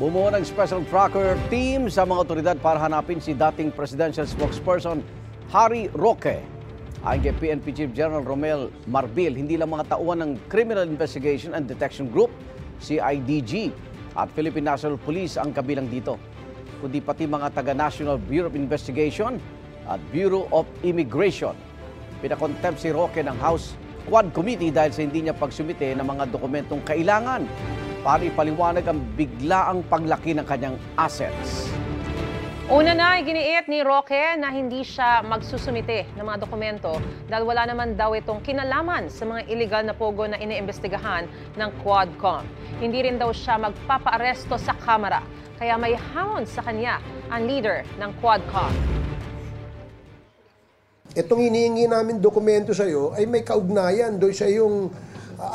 Bumuo ng special tracker team sa mga otoridad para hanapin si dating presidential spokesperson Harry Roque. Ayon kay PNP Chief General Romel Marbil, hindi lang mga tauhan ng Criminal Investigation and Detection Group, CIDG, at Philippine National Police ang kabilang dito, kundi pati mga taga-National Bureau of Investigation at Bureau of Immigration. Pinakontempt si Roque ng House Quad Committee dahil sa hindi niya pagsumite ng mga dokumentong kailangan para ipaliwanag ang biglaang paglaki ng kanyang assets. Una na, iginiit ni Roque na hindi siya magsusumite ng mga dokumento dahil wala naman daw itong kinalaman sa mga illegal na pogo na iniimbestigahan ng Quadcom. Hindi rin daw siya magpapaaresto sa Kamara, kaya may hamon sa kanya ang leader ng Quadcom. Itong hinihingi namin dokumento sa iyo ay may kaugnayan doon sa iyong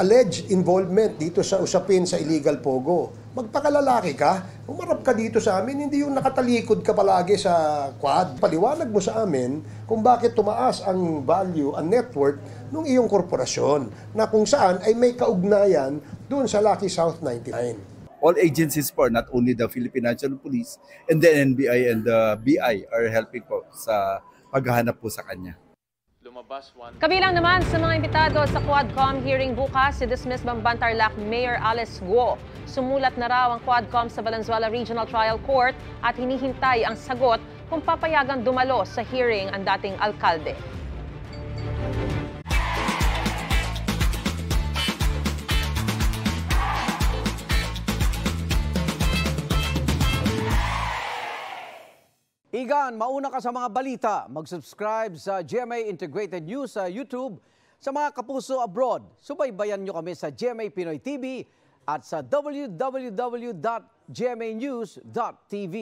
alleged involvement dito sa usapin sa illegal pogo. Magpakalalaki ka, umarap ka dito sa amin, hindi yung nakatalikod ka palagi sa quad. Paliwanag mo sa amin kung bakit tumaas ang value, ang net worth ng iyong korporasyon na kung saan ay may kaugnayan doon sa Lucky South 99. All agencies po, not only the Philippine National Police and the NBI and the BI are helping po sa paghahanap po sa kanya. Kabilang naman sa mga imbitado sa Quadcom hearing bukas, si dismissed Bamban Tarlac Mayor Alice Guo. Sumulat na raw ang Quadcom sa Valenzuela Regional Trial Court at hinihintay ang sagot kung papayagang dumalo sa hearing ang dating alkalde. Igan, mauna ka sa mga balita. Mag-subscribe sa GMA Integrated News sa YouTube. Sa mga kapuso abroad, subaybayan nyo kami sa GMA Pinoy TV at sa www.gmanews.tv.